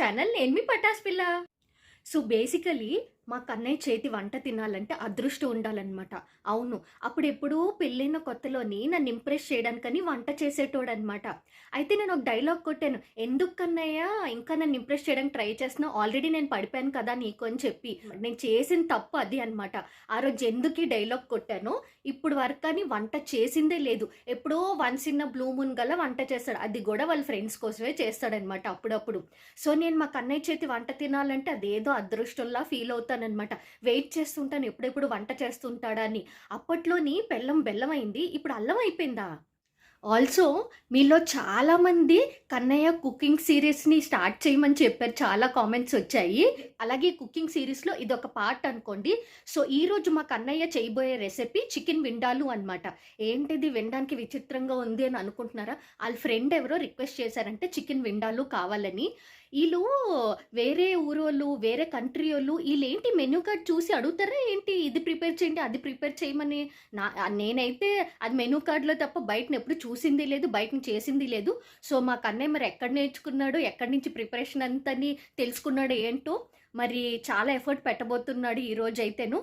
Channel. నేను మీ పటాస్ పిల్ల. So basically మా కన్నయ్య చేతి వంట తినాలంటే అదృష్టం ఉండాలన్నమాట. అవును, అప్పుడెప్పుడూ పెళ్ళైన కొత్తలోని నన్ను ఇంప్రెస్ చేయడానికని వంట చేసేటోడనమాట. అయితే నేను ఒక డైలాగ్ కొట్టాను, ఎందుకు కన్నయ్య ఇంకా నన్ను ఇంప్రెస్ చేయడానికి ట్రై చేస్తున్నావు, ఆల్రెడీ నేను పడిపోయాను కదా నీకు అని చెప్పి. నేను చేసిన తప్పు అది అనమాట. ఆ రోజు ఎందుకు ఈ డైలాగ్ కొట్టానో ఇప్పుడు వరకు కానీ వంట చేసిందే లేదు. ఎప్పుడో వన్స్ ఇన్ బ్లూ మూన్ గల వంట చేస్తాడు, అది కూడా వాళ్ళ ఫ్రెండ్స్ కోసమే చేస్తాడనమాట అప్పుడప్పుడు. సో నేను మా కన్నయ్య చేతి వంట తినాలంటే అదేదో అదృష్టంలా ఫీల్ అవుతానన్నమాట. వెయిట్ చేస్తుంటాను ఎప్పుడెప్పుడు వంట చేస్తుంటాడా అని. అప్పట్లోని బెల్లం అయింది, ఇప్పుడు అల్లం అయిపోయిందా? ఆల్సో మీలో చాలామంది కన్నయ్య కుకింగ్ సిరీస్ని స్టార్ట్ చేయమని చెప్పారు, చాలా కామెంట్స్ వచ్చాయి. అలాగే కుకింగ్ సిరీస్లో ఇది ఒక పార్ట్ అనుకోండి. సో ఈరోజు మా కన్నయ్య చేయబోయే రెసిపీ చికెన్ విండాలు అనమాట. ఏంటిది వినడానికి విచిత్రంగా ఉంది అని అనుకుంటున్నారా? వాళ్ళ ఫ్రెండ్ ఎవరో రిక్వెస్ట్ చేశారంటే చికెన్ విండాలు కావాలని. వీళ్ళు వేరే ఊరోళ్ళు, వేరే కంట్రీ వాళ్ళు, వీళ్ళేంటి మెనూ కార్డ్ చూసి అడుగుతారా ఏంటి, ఇది ప్రిపేర్ చేయండి అది ప్రిపేర్ చేయమని. నేనైతే అది మెనూ కార్డులో తప్ప బయటను ఎప్పుడు చూసింది లేదు, బయటను చేసింది లేదు. సో మా కన్నయ్య మరి ఎక్కడ నేర్చుకున్నాడు, ఎక్కడి నుంచి ప్రిపరేషన్ అంతని తెలుసుకున్నాడు ఏంటో, మరి చాలా ఎఫర్ట్ పెట్టబోతున్నాడు ఈరోజు అయితేను.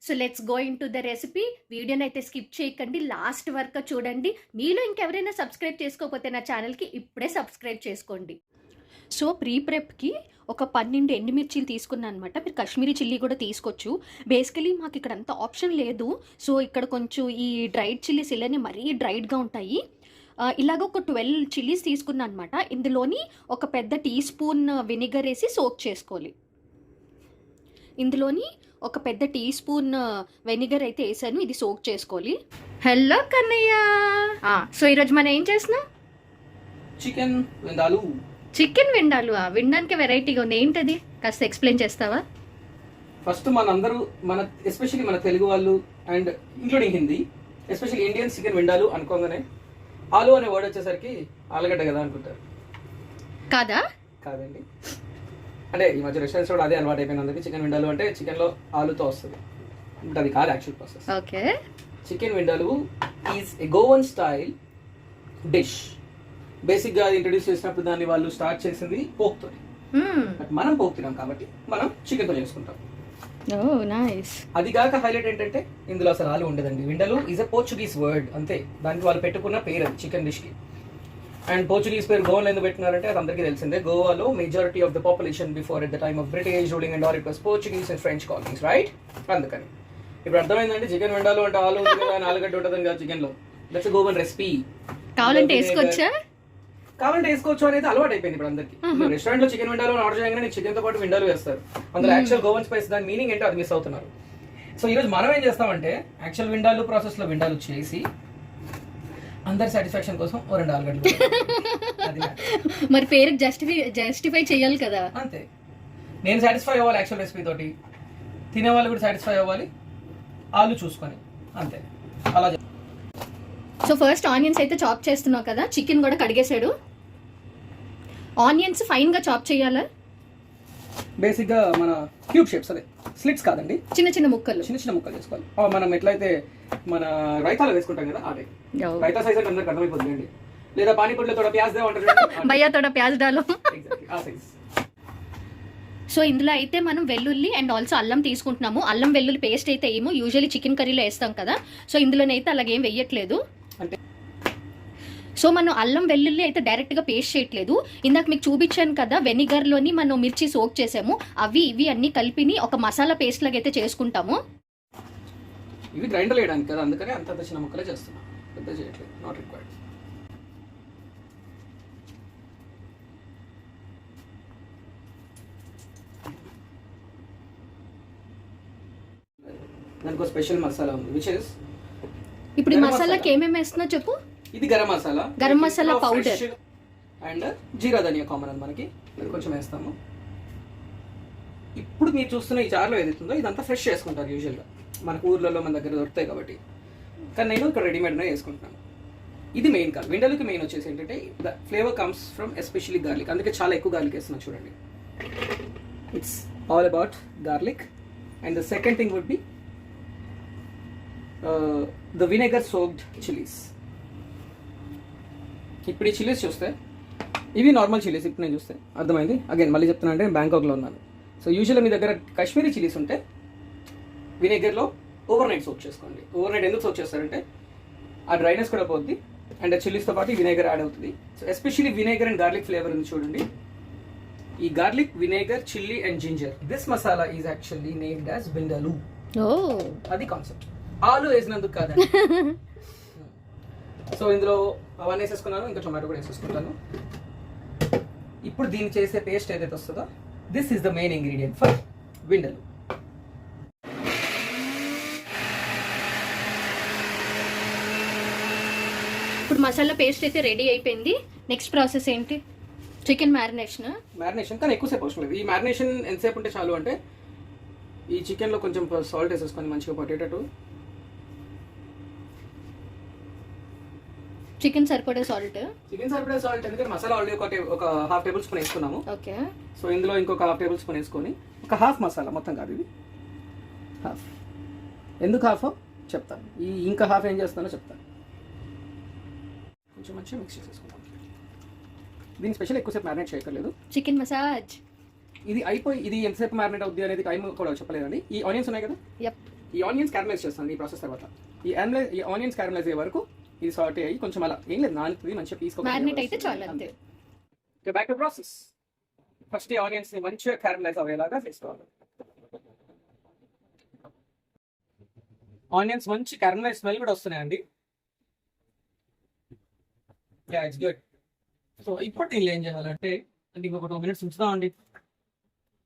So let's go into the recipe. వీడియోని అయితే స్కిప్ చేయకండి, లాస్ట్ వరకు చూడండి. మీలో ఇంకెవరైనా సబ్స్క్రైబ్ చేసుకోకపోతే నా ఛానల్కి ఇప్పుడే సబ్స్క్రైబ్ చేసుకోండి. సో ప్రెప్కి ఒక 12 ఎండుమిర్చీలు తీసుకున్నాను అనమాట. మీరు కాశ్మీరీ చిల్లీ కూడా తీసుకోవచ్చు. బేసికలీ మాకు ఇక్కడ అంత ఆప్షన్ లేదు. సో ఇక్కడ కొంచెం ఈ డ్రైడ్ చిల్లీస్ ఇలానే మరీ డ్రైడ్గా ఉంటాయి. ఇలాగ ఒక 12 చిల్లీస్ తీసుకున్నాను అనమాట. ఇందులోని ఒక పెద్ద టీ స్పూన్ వెనిగర్ వేసి సోక్ చేసుకోవాలి. ఇందులోని ఒక పెద్ద టీ స్పూన్ వెనిగర్ అయితే వేసాను, ఇది సోక్ చేసుకోవాలి. హలో కన్నయ్య. సో ఈరోజు మనం ఏం చేస్తున్నాం? చికెన్ విండాలు. చికెన్ విండాలు వినడానికి వెరైటీగా ఉంది, ఏంటది కాస్త ఎక్స్ప్లెయిన్ చేస్తావా? ఫస్ట్ మన ఎస్పెషల్లీ మన తెలుగు వాళ్ళు and including Hindi, especially Indian chicken vindaloo అనుకోగానే ఆలు అనే వర్డ్ వచ్చేసరికి ఆలుగడ్డ కదా అనుకుంటారు. కాదండి, అంటే ఈ మధ్య రెస్టారెంట్స్ కూడా అదే అలవాటు అయిపోయింది అందరికి. చికెన్ విండాలు అంటే చికెన్ లో ఆలుతో వస్తుంది, బట్ అది కాదు actual process. Okay, chicken vindaloo is a Goan style dish. Basic గా అది ఇంట్రడ్యూస్ చేసినప్పుడు దాన్ని వాళ్ళు స్టార్ట్ చేసింది పోక్ తోటి. బట్ మనం పోక్ తినాం కాబట్టి మనం చికెన్ తో చేసుకుంటాం. అది కాక హైలైట్ ఏంటంటే ఇందులో అసలు ఆలు ఉండదండి. విండలు ఈజ్ అ పోర్చుగీస్ వర్డ్ అంతే, దానికి వాళ్ళు పెట్టుకున్న పేరు అది చికెన్ డిష్ కి. అండ్ పోర్చుగీస్ పేరు గోవాలో ఎందుకు పెట్టినారంటే అది అందరికీ తెలిసిందే. గోవాలో majority of the population before at the time of British ruling and all it was Portuguese and French colonies, right? అందుకని ఇప్పుడు అర్థమైందండి, చికెన్ విండాలు అంటే ఆలు ఆలుగడ్డ ఉంటుందని కాదు చికెన్ లో. That's a Goan recipe. కావాలంటే వేసుకోవచ్చు అనేది అలవాటు అయిపోయింది ఇప్పుడు అందరికి. రెస్టారెంట్ లో చికెన్ విండాలు ఆర్డర్ చేయగానే చికెన్ తో పాటు విండాలు వేస్తారు. అందులో యాక్చువల్ గోవన్ స్పైస్ దాని మీనింగ్ ఏంటో అది మిస్ అవుతున్నారు. సో ఈ రోజు మనం ఏం చేస్తామంటే యాక్చువల్ విండాలు ప్రాసెస్ లో విండాలు చేసి అందరి సాటిస్ఫాక్షన్ కోసం ఓ 2 ఆలుగడ్డలు. మరి పేరు జస్టిఫై చేయాలి కదా. అంతే, నేను సాటిస్ఫై అవ్వాలి యాక్చువల్ రెసిపీ తోటి, తినే వాళ్ళు కూడా సాటిస్ఫై అవ్వాలి, ఆలు చూసుకొని, అంతే. అలా సో ఫస్ట్ ఆనియన్స్ అయితే చాప్ చేస్తున్నావు కదా, చికెన్ కూడా కడిగేసాడు. ఆనియన్స్ ఫైన్ గా చాప్ చేయాలా? బేసిక్ గా మన క్యూబ్ షేప్స్, అదే స్లిట్స్ కాదండి, చిన్న చిన్న ముక్కలు చేసుకోవాలి. మనం ఎట్లయితే మన రైతాలో వేసుకుంటాం కదా అదే రైతా సైజ్ అంటే అందరికి అర్థమైపోతుంది. లేదా పానీపూరిలో తోడ ప్యాజ్ దే అంటారు, భయ్యా తోడ ప్యాజ్ డాలో. ఆ సైజ్. సో ఇందులో అయితే మనం వెల్లుల్లి అండ్ ఆల్సో అల్లం తీసుకుంటున్నాము. అల్లం వెల్లుల్లి పేస్ట్ అయితే ఏమో యూజువల్లీ చికెన్ కర్రీలో వేస్తాం కదా, సో ఇందులోనైతే అలాగేం వెయ్యట్లేదు. సో మనం అల్లం వెల్లుల్లి అయితే డైరెక్ట్గా పేస్ట్ చేయట్లేదు. ఇందాక మీకు చూపించాను కదా వెనిగర్లోని మనం మిర్చి సోక్ చేసాము, అవి ఇవి అన్ని కలిపిని ఒక మసాలా పేస్ట్ లాగా అయితే చేసుకుంటాము. ఇవి గ్రైండర్ వేయడానికి కదా, అందుకని అంత చిన్న ముక్కలే చేస్తున్నాం, పెద్ద చేయట్లేదు, నాట్ రిక్వైర్డ్. దానికి స్పెషల్ మసాలా ఉంది విచ్ ఇస్, ఇప్పుడు ఈ మసాలాకి ఏమేమి వేస్తున్నా చెప్పు. ఇది గరం మసాలా పౌడర్ అండ్ జీరా ధనియా కామన్ అని మనకి కొంచెం వేస్తాము. ఇప్పుడు మీరు చూస్తున్న ఈ చారులో ఏదైతుందో ఇదంతా ఫ్రెష్ చేసుకుంటారు యూజువల్గా, మనకు ఊర్లలో మన దగ్గర దొరుకుతాయి కాబట్టి. కానీ నేను ఇక్కడ రెడీమేడ్నే వేసుకుంటున్నాను. ఇది మెయిన్ కాదు, విండోలకి మెయిన్ వచ్చేసి ఏంటంటే the flavour comes from especially garlic, అందుకే చాలా ఎక్కువ గార్లిక్ వేస్తున్నాను చూడండి. It's all about garlic. And the second thing would be the vinegar soaked chillies. ఇప్పుడు ఈ చిల్లీస్ చూస్తే ఇవి నార్మల్ చిల్లీస్. ఇప్పుడు నేను చూస్తే అర్థమైంది. అగైన్ మళ్ళీ చెప్తున్నా అంటే నేను బ్యాంకాక్లో ఉన్నాను. సో యూజువల్గా మీ దగ్గర కాశ్మీరీ చిల్లీస్ ఉంటే వినేగర్లో ఓవర్ నైట్ సోక్ చేసుకోండి. ఓవర్ నైట్ ఎందుకు సోక్ చేస్తారంటే ఆ డ్రైనెస్ కూడా పోద్ది అండ్ చిల్లీస్తో పాటు వినేగర్ యాడ్ అవుతుంది. So especially vinegar and garlic flavour ఉంది చూడండి. ఈ garlic, vinegar, chilli and ginger, this masala is actually named as vindaloo. అది కాన్సెప్ట్. ఆలు వేసినందుకు కాదండి. సో ఇందులో అవన్నీ వేసేసుకున్నాను, ఇంకా టొమాటో కూడా వేసేసుకుంటాను. ఇప్పుడు దీన్ని చేసే పేస్ట్ ఏదైతే వస్తుందో this is the main ingredient for vindaloo. ఇప్పుడు మసాలా పేస్ట్ అయితే రెడీ అయిపోయింది. నెక్స్ట్ ప్రాసెస్ ఏంటి? చికెన్ మ్యారినేషన్ కానీ ఎక్కువసేపు అవసరం లేదు. ఈ మ్యారినేషన్ ఎంతసేపు ఉంటే చాలు అంటే ఈ చికెన్లో కొంచెం సాల్ట్ వేసేసుకొని మంచిగా పట్టేటట్టు. చికెన్ సరిపడే సాల్ట్ ఎందుకంటే మసాలా ఆల్రెడీ ఒక హాఫ్ టేబుల్ స్పూన్ వేసుకున్నాము. ఓకే. సో ఇందులో ఇంకొక హాఫ్ టేబుల్ స్పూన్ వేసుకొని ఒక హాఫ్ మసాలా, మొత్తం కాదు ఇది హాఫ్. ఎందుకు హాఫ్ చెప్తాను, ఈ ఇంకా హాఫ్ ఏం చేస్తానో చెప్తాను. కొంచెం మంచిగా మిక్స్ చేసేసుకుంటాం. దీన్ని స్పెషల్ ఎక్కువసేపు మ్యారినేట్ చేయక్కర్లేదు. చికెన్ మసాజ్ ఇది అయిపోయి ఇది ఎంతసేపు మ్యారినేట్ అవుద్ది అనేది టైం కూడా చెప్పలేదండి. ఈ ఆనియన్స్ ఉన్నాయి కదా, ఈ ఆనియన్స్ క్యారమలైజ్ చేస్తాను ఈ ప్రాసెస్ తర్వాత. ఈ ఆనియన్స్ క్యారమలైజ్ అయ్యే వరకు ఇది సార్ట్ అయ్యి కొంచెం అలా ఏం లేదు నానుతుంది, మంచిగా తీసుకోవాలి. మ్యారినేట్ అయితే చాలు అంతే. Back to process. ఫస్ట్ ఈ ఆనియన్స్ ని మంచిగా క్యారమలైజ్ అయ్యేలాగా చేసుకోవాలి. ఆనియన్స్ మంచి క్యారమలైజ్ స్మెల్ కూడా వస్తున్నాయండి. It's good. సో ఇప్పుడు దీనిలో ఏం చేయాలంటే ఇంకొక 2 minutes ఉంచుదామండి.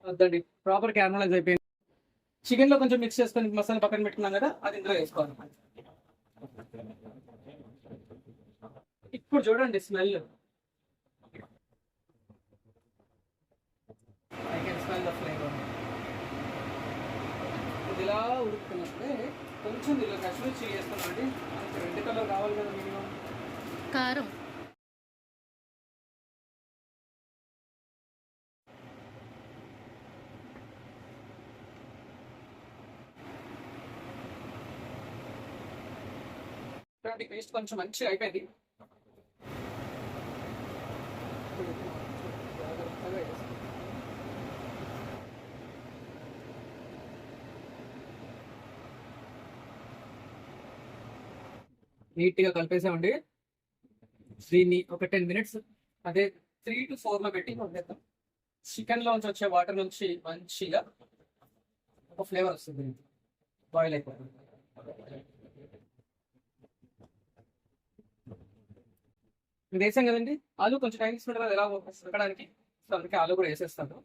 వద్దండి, ప్రాపర్ క్యారమలైజ్ అయిపోయింది. చికెన్లో కొంచెం మిక్స్ చేసుకొని మసాలా పక్కన పెట్టుకున్నాం కదా, అది ఇందులో వేసుకోవాలి. ఇప్పుడు చూడండి smell, I can smell the flavour. ఇది ఇలా ఉడుకుతున్నప్పుడే కొంచెం దీనిలో కాశ్మీరీ చిల్లీ వేస్తున్నామండి. మనకి రెడ్ కలర్ కావాలి కదా మినిమం. కారం పేస్ట్ కొంచెం మంచిగా అయిపోయింది. నీట్గా కలిపేసామండి. దీన్ని ఒక 10 minutes అదే 3 to 4 పెట్టి వదిలేద్దాం. చికెన్లో నుంచి వచ్చే వాటర్ నుంచి మంచిగా ఒక ఫ్లేవర్ వస్తుంది, బాయిల్ అయిపోతుంది. ఇది వేసాం కదండి, ఆలు కొంచెం టైం తీసుకుంటారు ఎలా ఉడకడానికి. సో అందుకే ఆలు కూడా వేసేస్తాను.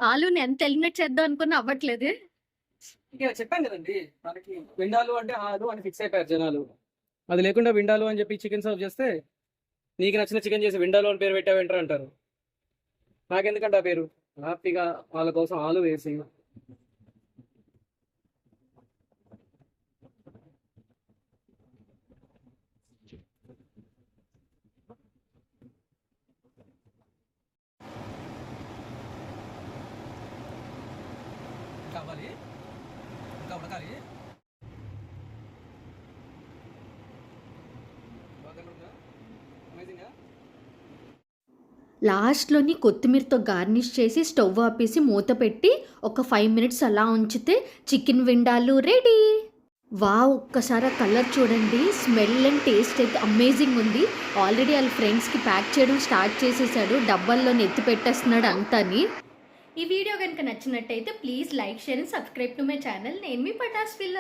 ఆలుని ఎంత ఎలిమినేట్ చేద్దాం అనుకున్నా అవ్వట్లేదు. ఇంకా చెప్పాను కదండి, మనకి విండాలు అంటే ఆలు అని ఫిక్స్ అయిపోయారు జనాలు. అది లేకుండా విండాలు అని చెప్పి చికెన్ సర్వ్ చేస్తే నీకు నచ్చిన చికెన్ చేసి విండాలు అని పేరు పెట్టావేంటారు అంటారు. నాకెందుకంటే ఆ పేరు. హ్యాపీగా వాళ్ళ కోసం ఆలు వేసి కావాలి, ఇంకా ఉడకాలి. లాస్ట్లోని కొత్తిమీరతో గార్నిష్ చేసి స్టవ్ ఆపేసి మూత పెట్టి ఒక 5 minutes అలా ఉంచితే చికెన్ విండాలు రెడీ. వావ్, ఒక్కసారి ఆ కలర్ చూడండి, స్మెల్ అండ్ టేస్ట్ అయితే అమేజింగ్ ఉంది. ఆల్రెడీ వాళ్ళ ఫ్రెండ్స్కి ప్యాక్ చేయడం స్టార్ట్ చేసేసాడు, డబ్బాల్లో ఎత్తి పెట్టేస్తున్నాడు అంతాని. ఈ వీడియో కనుక నచ్చినట్టయితే please like, share and subscribe to my channel. నేను మీ పటాస్ పిల్ల.